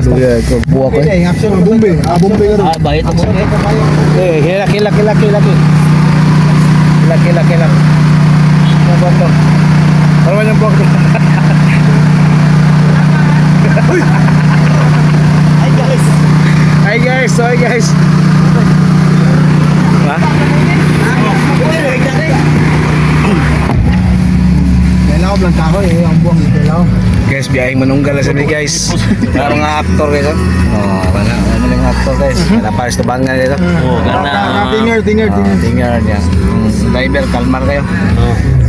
Tuya ko buwak ko. Eh, action ng bombe. Bombe ka Ah, bayad ang bombe. Eh, hilak. Hilak. Ano ba to? Ano ba yung buwak to? Hi guys. Ha? Kailangan ko lang kahoy. Ang buwang kailangan. Guys, biyaheng manunggal na sila guys. Parang mga aktor guys. Oh, kana mga aktor guys. Kada pares tubangan dito. Oh, gana. Tinger. Tingnan niya. Driver, kalmar kayo.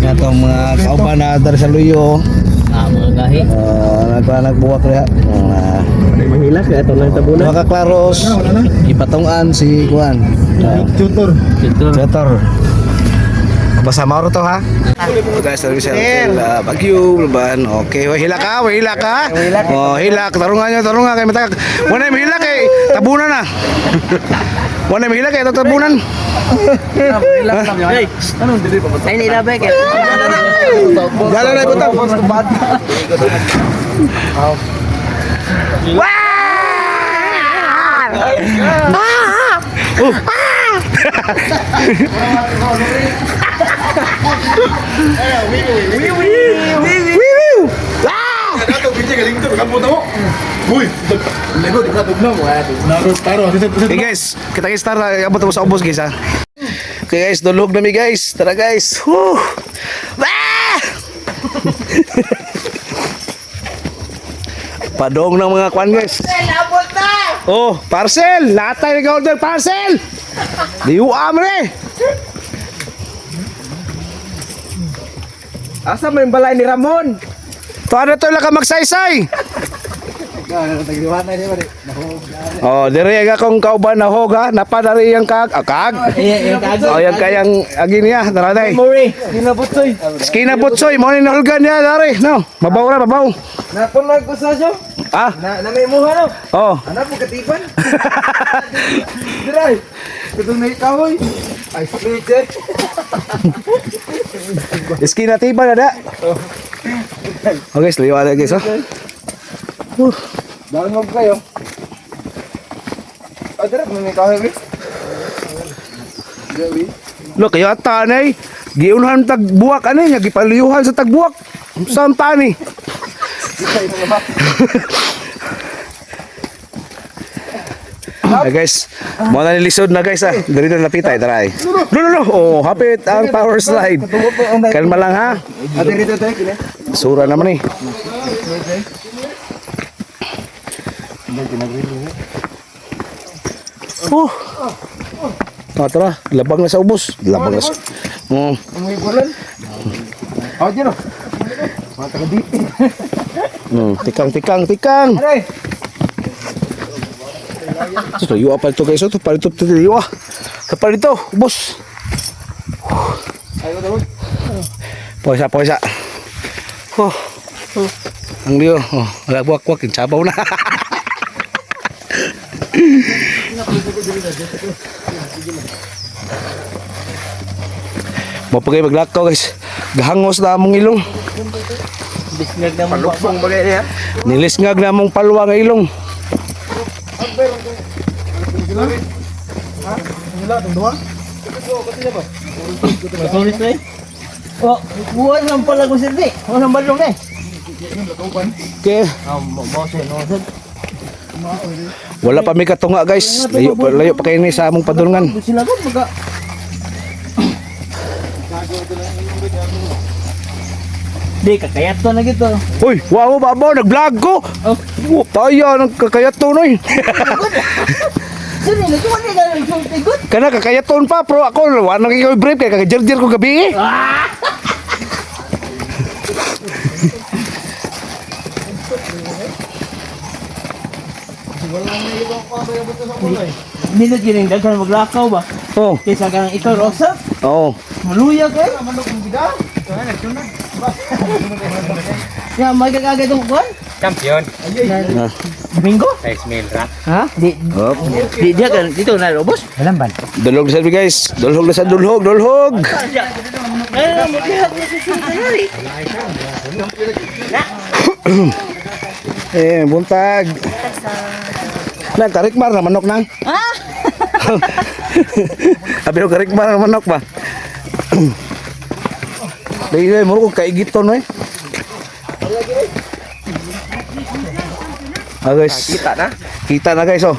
Nga itong mga kauban na dari sa luyo. Ah, mga gahi. Nagbuwak kaya. Mahilak ya ito lang tabunan. Mga kaklaros. Ipatungan si Kuan. Tutor. Setor. Basa mauro to ha. Guys, sabi sa Baguio, Luban. Okay, hila ka. Oh, hilak. Tarungan kay matag. Wala may hilak eh. Tabunan na. Wala may hilak eh, tabunan. Hey, ano dili pa ba? Ay nilabay kay. Gala na ito. Okay guys, kita start abot mo sa ubos guys ha. Okay guys, dulog na mi guys. Tara guys. Woo! Padong ng mga kwan guys. Oh, parcel! Natay na order parcel! Diuam re! Asa mo yung balay ni Ramon? Paano to lang ka magsaysay? Oh, diri aga kong kauban na hoga, napadari yang kag. Oh, yang kayang agi niya, taraday. Mori. Kinabutsoy. Skina butsoy, mo ni nahulgan niya dari. No, mabaw. Napunag ko sa siyo. Ah, Na may muha no. oh. Anak mo katipan. Diray. Kutong na ikawoy. Ay, split. Skina tiba ada. Okay, sliwa ada guys, oh. Dahil mo kayo. Adra, may kahoy. Gawi. Lo kaya tanay, giunhan tagbuwak ani nya gipaliyuhan sa tagbuwak. Saan tani? Hey guys, mo na nilisod na guys ah. Diri na napitay taray. No. Oh, hapit ang power slide. Kalma lang ha. Ate rito tayo kini. Sura naman eh. Oh. Tara, labang na sa ubos. Labang na sa. Umuwi bulan. Oh, dito. Mata ka dito. Tikang. Aray. So, yung apa ito guys, ito palito yung kapal ito, ubos. Poisa. Oh. Ang liyo, oh, wala buwak-buwak, sabaw na. Mapagay maglakaw guys. Gahangos na among ilong. Bisnag na mo. Palukbong bagay niya. Nilisngag na among palwa nga ilong. Masulis na eh. Oh, buwan lang pala ko sir di. Walang balong eh. Okay. Wala pa may katunga guys. Layo pa kayo ni sa among padulungan. Sila ko baga. Di kakayat to na gito. Uy, wow babo, nag-vlog ko. Oh, Tayo, nagkakayat to noy. sino na tuwan ni ka tigot? Kana kakayat to pa, pro ako, wala nang ikaw brief kay kagajerjer ko gabi eh. Minut yun yung daghan maglakaw ba? Oh, Kaysa kang ikaw rosa? oh. Maluya ka eh. Ya, may kagagay itong kuwan? Champion. Domingo? Size meal rat. Ha? Di, Hop. di dia kan dito na robos? Alam ba? Dulhog na sa guys. Dulhog na sa dulhog. Ay, mo kaya si Sunday. Buntag. Karikmar na manok nang. Ah! Abi karikmar na manok ba? Dai mo ko kay giton eh. Guys, kita na guys oh.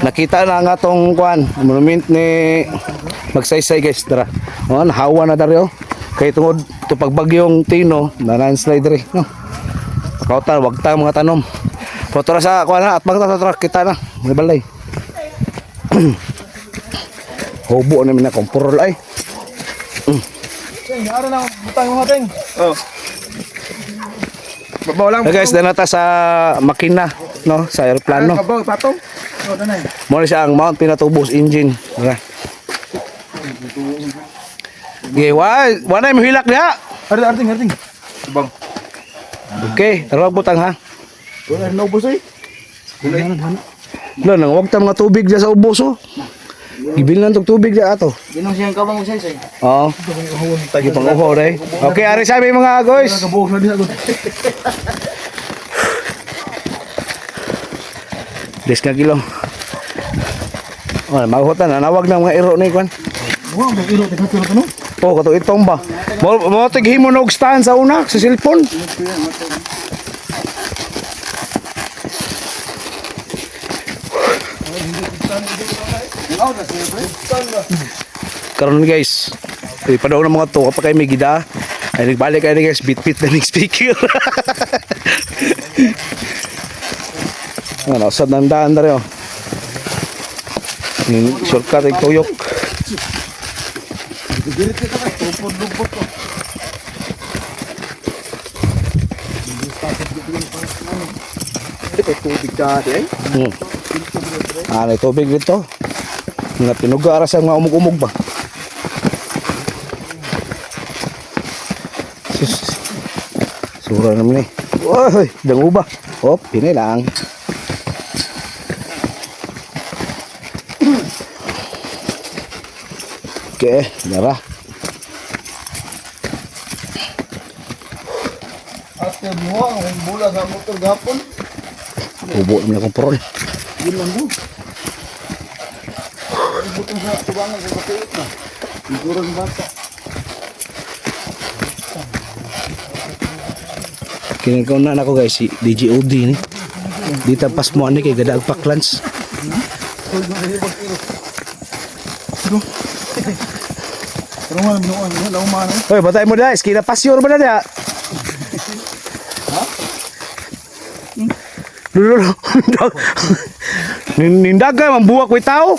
Nakita na nga tong kuan, monument ni Magsaysay guys, tara. Oh, hawa na dari oh. Kay tungod to pagbagyong Tino, na landslide diri, no. Pakautan, wag ta mga tanom. Pero tara sa kuan na at magta kita na. May balay. Hobo na mina kompor ay. Ting, ara lang butang mo ting. Oh. Babaw lang. Guys, danata sa makina, no, sa eroplano. Babaw patong. Oh, danay. Mo siya ang Mount Pinatubos engine. Tara. Okay, wala na mahilak niya. Arting. Bang. Okay, tara butang ha. Wala na ubos ay. Lo nang wag ta mga tubig dyan sa ubos oh. Gibilan tog tubig dyan ato. Ginong siyang kabang Magsaysay. Oo. Tayo pang uho dai. Okay, ari sabi mga guys. Kabuok na diha gud. Des ka kilo. Oh, mahutan na nawag ng mga iro ni kwan. Wow, may iro tignan ko no. Oh, kato itong ba. Mo tighimo og stand sa una sa cellphone. Karon guys, padaw na mga to kapag kayo may gida. Ay nagbalik kayo guys, bit-bit na ng speaker. Ano, sad nang daan na rin oh. Shortcut ay tuyok. Tubig dati ay. Ano, tubig dito. Nga pinugara sa mga umug-umug ba? Sura naman eh. Uy, dango ba? Hop, pinay lang. Okay, dara. Ate mo ang bola sa motor gapon. Ubo naman akong prol. Yun lang do. Butong sa tubangan sa kapit na. Siguro ng bata. Kinagaw na ako guys, si DJOD ni. Dito pas mo ani kay gadag paklans. Pero man binuan ni law man. Hoy, batay mo guys, kina pasyor ba na dia? Lulu. Nindaga mambuak ko'y tao.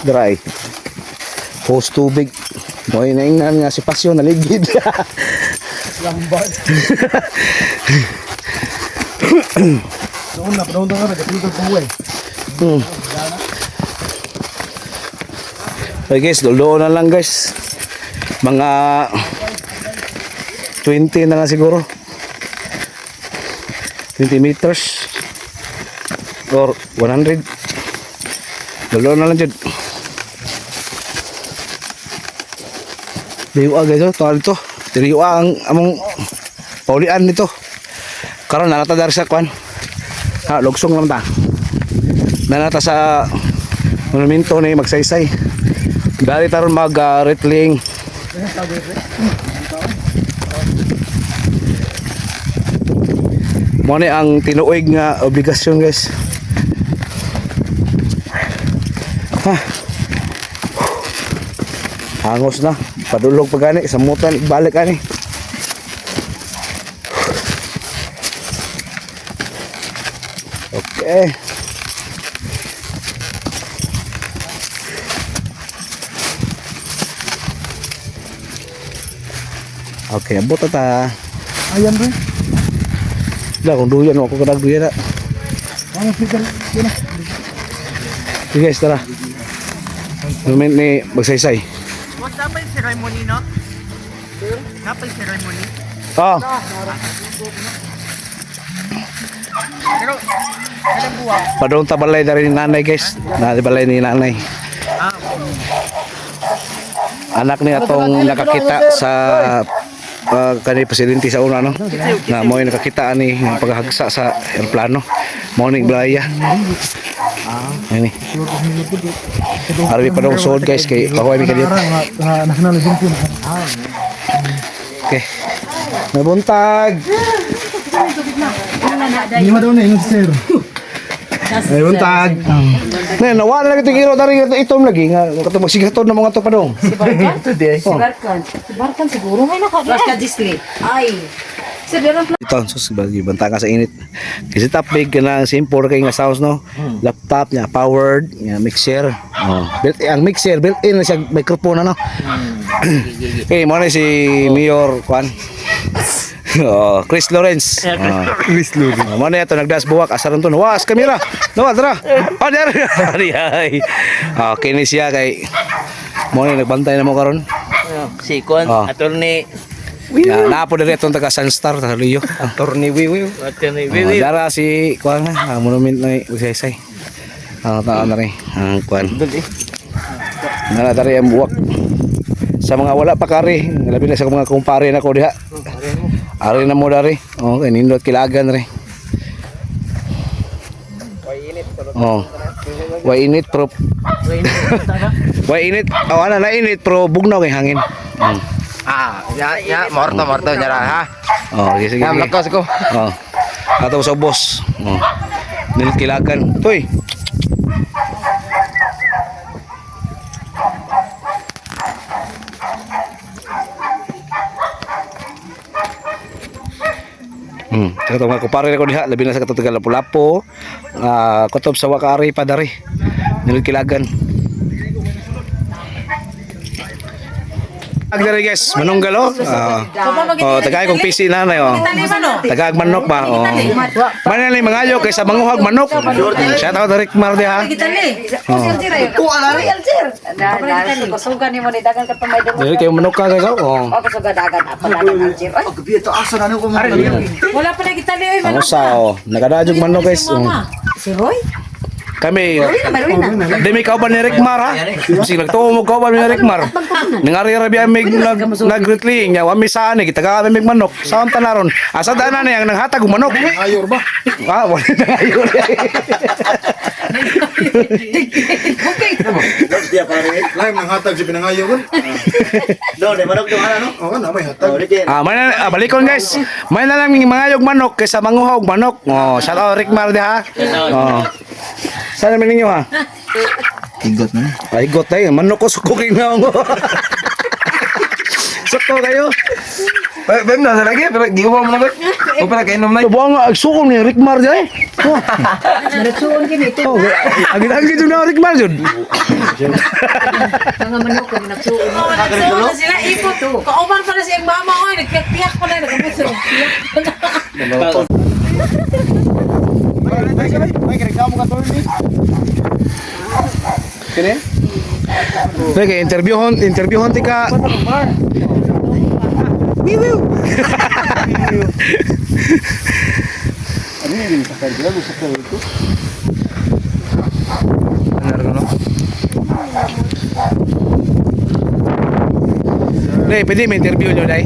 Dry. Hose tubig. Moy na nga si Pasyon naligid. Lambat. Doon na, doon ka na, dito ko eh. Okay guys, doon na lang guys. Mga 20 na lang siguro. 20 meters or 100. Doon na lang dyan. Diyua guys, tawag ito. Diyua ang among paulian nito. Karon nalata dari sa kwan. Ha, lugsong lang ta. Nalata sa monumento ni Magsaysay. Dari taron mag retling. Mo ni ang tinuig nga obligasyon guys. Ha. Hangos na, padulog pa gani, samutan, balik ani. Okay. Okay, abot na ta. Ayan rin. Wala, kung duyan ako kadag duyan na. Ano fikir? Yan na. Sige guys, tara. Moment ni Magsaysay. What's up yung ceremony, no? Napay ceremony? Oh. Padung tabalay dari ni nanay guys. Balay ni nanay. Anak ni atong nakakita sa kanhi presidente sa una no. Na mo nakakita ni ang paghagsa sa eroplano. Morning Blaya. Ini. Arabi pa daw sold guys kay kahoy mi kadiyot. National Champion. Okay. Nabuntag. Hindi mo daw na yung sir. Nabuntag. Nen nawala lagi tigiro dari itom lagi nga kato magsigaton na mga to pa dong. Si Barkan. Si Barkan siguro may nakagaya. Barkan Disney. Ay. Sir, meron Ito, sus, bagi banta ka sa init. Kasi top big ka na simpor kay nga sounds no. Laptop niya, powered, niya mixer. Oh, ang mixer built-in na siya microphone ano. Okay, mo na si Mayor Juan. Oh, Chris Lawrence. Chris Lawrence. Mo na ito nagdas buwak asaron to. Was kamera. Nawa dra. Oh, der. Ay. Okay ni siya kay mo na nagbantay na mo karon. Si Kwan, Oh. attorney. Ya, napo diri itong taga Sunstar sa Luyo. Attorney Wiwiw. Attorney Wiwiw. Dara si Kuan ang monument na usaysay. Ang taan na rin ang Kuan. Nara dari ang buwak. Sa mga wala pa kari, labi na sa mga kumpare na ko diha. Ari na mo dari. Okay, nindot kilagan rin. Oh. Way init pro. Way init. Awana na init pro bugnaw kay hangin. Morto nyara ha. Oh, sige sige. Lakas ko. Oh. Ato sa boss. Oh. Nindot kilagan. Toy. Kato mga kupare na ko diha, labi na sa katong Lapu-Lapu, kutob sa Wakari pa dari. Nilkilagan. Agdari guys, manunggal oh. Tagay kong PC nanay oh. Tagag manok ba oh. Manali mangayo kaysa manguhag manok. Shout out Rick Mar diha. Ko ala real sir. Dahil kusugan ni mo ni dagan ka pamay demo. Dili kay manok ka kayo oh. O kusugan dagan apa dagan sir. Ay, Gabi ito asa na ko mga. wala pa na kita li Ang usa oh. Nakadajog manok guys. Si Roy? Kami Marwin na. demi kauban ni Rick Mar ha. Kasi nagtuo mo kauban ni Rick Mar. Nangari rabi amig nagretling nya wa mi saan ni kita ka amig manok. Saan tanaron? Asa dana ni ang nanghatag og manok. Ayor ba? Ah, wala na ayon. Dia pare. Lain nang hatag si pinangayo ko. Do, de manok do ano? Oo na may hatag. Balikon guys. May na lang mga yog manok kaysa manguhog manok. Oh, shout out Rick Mar diha. Oh. Sana man ninyo ha. Higot na. Ay got tayo, manok ko sukuking na ako. Sakto kayo. Bem na lagi, pero giwa mo na ba? O para kay nom na. Tubuang nga agsukong ni Rick Mar diha. Oh. Nagsuon kini ito. Oh, agi-agi jud na Rick Mar jud. Mga manok ko nagsuon. Nagsuon na sila ipot. Kauban pa na siyang mama ko, nagpiyak pa na nagabusog. May reklamo ka tol ni. Kene? Sige, interviewon ti ka. Wiwiw. Ano ni sa kanya gusto ko ito. Dai, pwede may interview nyo, Dai.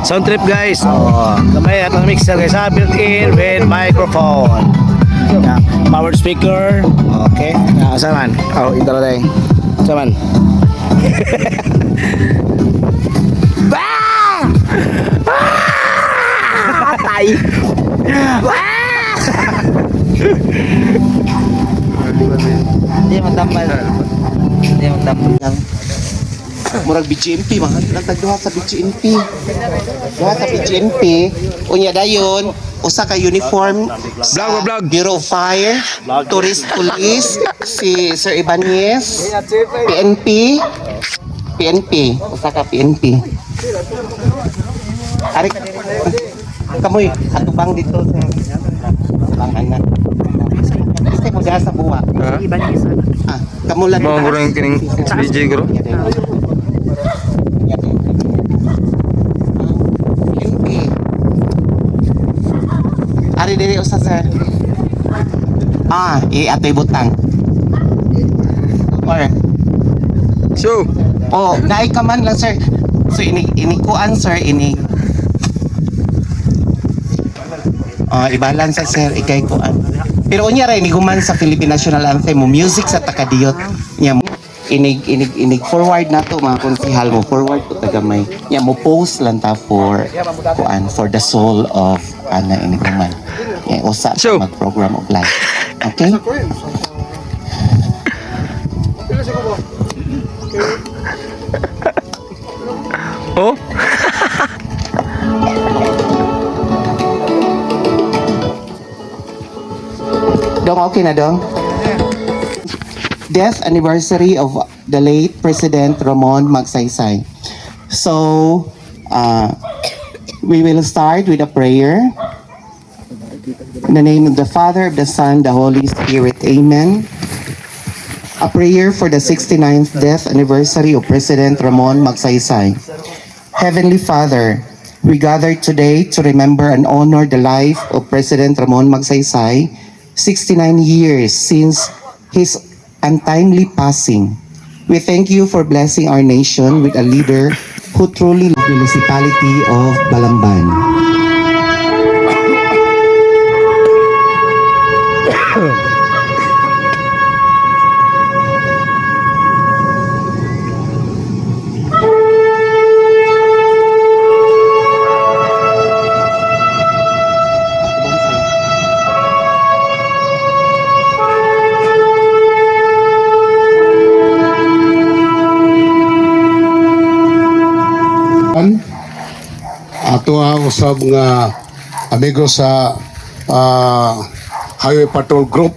Sound trip guys. Oh, kamay atong mixer guys, built-in with microphone. Yeah, powered speaker. Okay. Asa man? Oh, ito na Dai. Asa man? Patay. Di magtambal. Di magtambal. Murag BGMP mga nagtagduha sa BGMP. Duha sa BGMP unya dayon usa ka uniform sa Vlog. Bureau of Fire, Tourist Police, si Sir Ibanez, PNP, usa ka PNP. Ari kamoy atubang dito sa banganan. Kasi mo diha sa buwa. Ah, kamo lang. Mo gurang kining DJ guro. Ari diri usa sir. Atoy butang. Or So, naay ka man lang sir. So ini kuan sir ini. Ibalance sir ikay kuan. Pero unya ra ini guman sa Philippine National Anthem mo music sa takadiyot. Nya inig forward nato mga konsihal mo forward to tagamay. Nya mo post lang ta for kuan for the soul of ana ini guman. Nya usa So, mag program of life. Okay? oh, Dong, okay na dong? Death anniversary of the late President Ramon Magsaysay. So, we will start with a prayer. In the name of the Father, of the Son, the Holy Spirit. Amen. A prayer for the 69th death anniversary of President Ramon Magsaysay. Heavenly Father, we gather today to remember and honor the life of President Ramon Magsaysay, 69 years since his untimely passing. We thank you for blessing our nation with a leader who truly loved the municipality of Balamban. Ato ang usab nga amigo sa Highway Patrol Group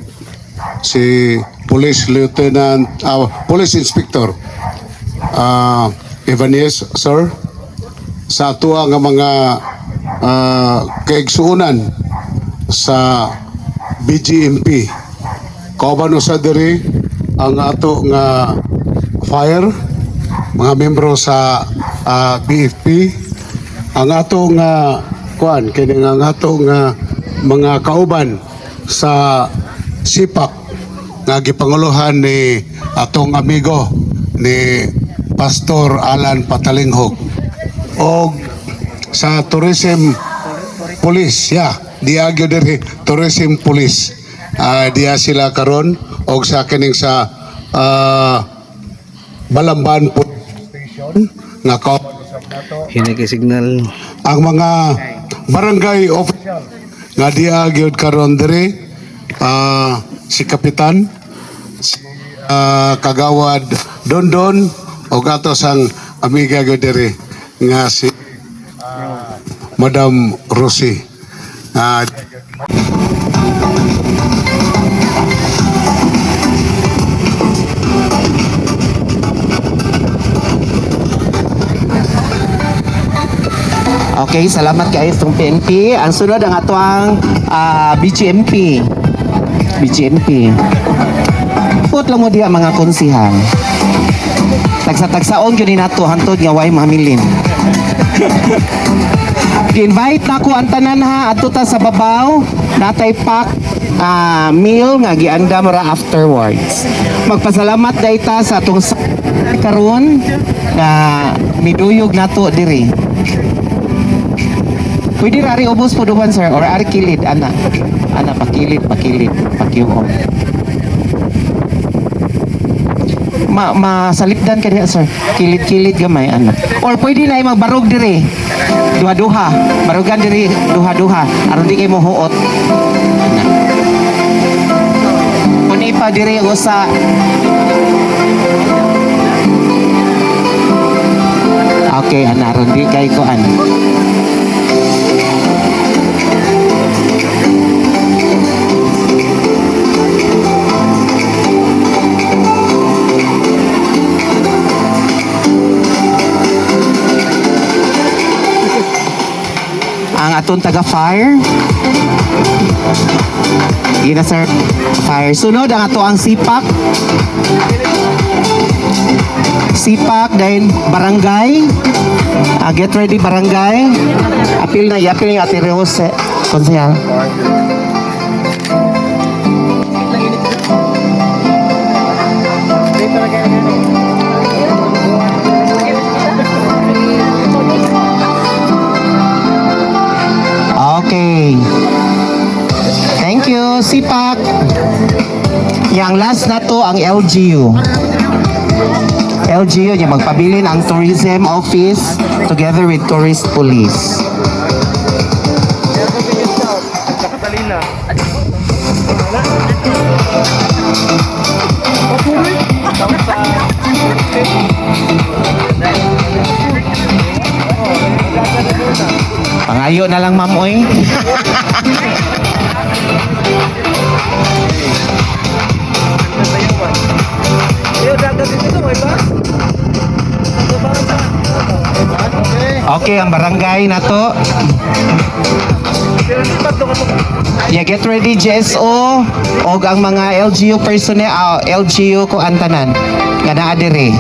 si Police Lieutenant Police Inspector Ibanez sir sa ato nga mga kaigsuunan sa BGMP kauban usa diri ang ato nga fire mga membro sa BFP ang ato nga kuan kini ang ato nga mga kauban sa sipak nga gipanguluhan ni atong amigo ni Pastor Alan Patalinghog o sa tourism police diagyo diri tourism police diya sila karon og sa kining sa Balamban Police Station nga signal. ang mga barangay official nga diya gyud karon diri si Kapitan si Kagawad Dondon o gatos ang amiga gyud diri nga si Madam Rosie. Okay, salamat kayo sa PNP. Ang sunod ang atoang BGMP. BGMP. Put lang mo diya mga konsihal. Tagsa-tagsaon yun nato hantod nga way mamilin. Invite na ko ang tanan ha adto ta sa babaw natay pack meal nga giandam ra afterwards. Magpasalamat dayta sa atong karon na miduyog nato diri. Pwede ra ari ubos puduhan sir or ari kilid ana pakilid pakiuon. Masalipdan ka diha sir. Kilid gamay ana. Or pwede na magbarog diri. Duha-duha. Barugan diri duha-duha aron di kay mo huot. Kuni pa diri usa. Okay, ana aron di kay ko ana. Ang atong taga-fire. Gina sir, fire. Sunod ang ato ang sipak. Sipak, then barangay. Get ready barangay. Apil na, yapil yung Ate Rose. Konsehal. Okay. Thank you, Sipak. Yang last na to ang LGU. LGU niya magpabilin ang tourism office together with tourist police. Pangayo na lang, ma'am, oy. Okay, ang barangay na to. Yeah, get ready, GSO. Og ang mga LGU personnel, LGU ko antanan. Nga naa diri.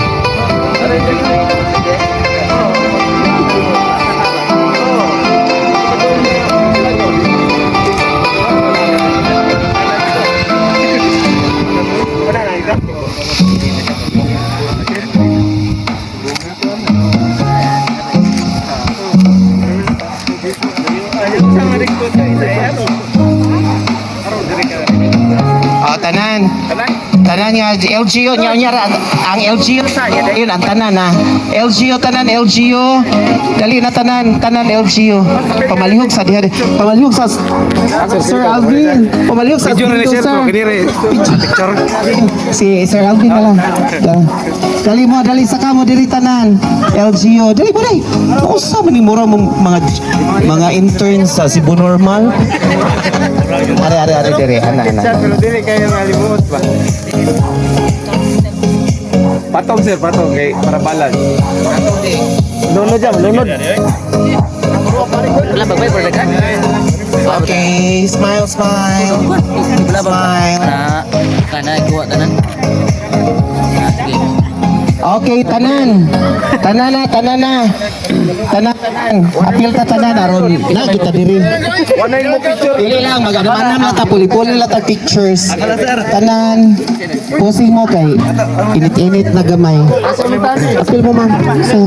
Tanan. Tanan nga LGU nya ang LGU yun ang tanan na. LGU tanan LGU. Dali na tanan LGU. Pamalihog sa diha. Pamalihog sa Sir Alvin. Pamalihog sa Video na dito, share ko sir. kanire. Picture. Si Sir Alvin na lang. Dali sa kamo diri tanan. LGU. Dali mo dai. Usa man ni mura mong mga interns sa Cebu Normal. Are diri ana. Pero dili kayo malimot ba? Patong sir, patong kay para balance. Lunod jam, lunod. Wala bagbay for the gun. Okay, smile. Wala ba? Smile. Kana kuha tanan. Okay, tanan. Tanan. Apil ta tanan aron na kita diri. Wala mo picture. Dili lang maganaman lang ta puli-puli lang ta pictures. Tanan. Posing mo kay init-init na gamay. Apil mo, ma'am. Sir.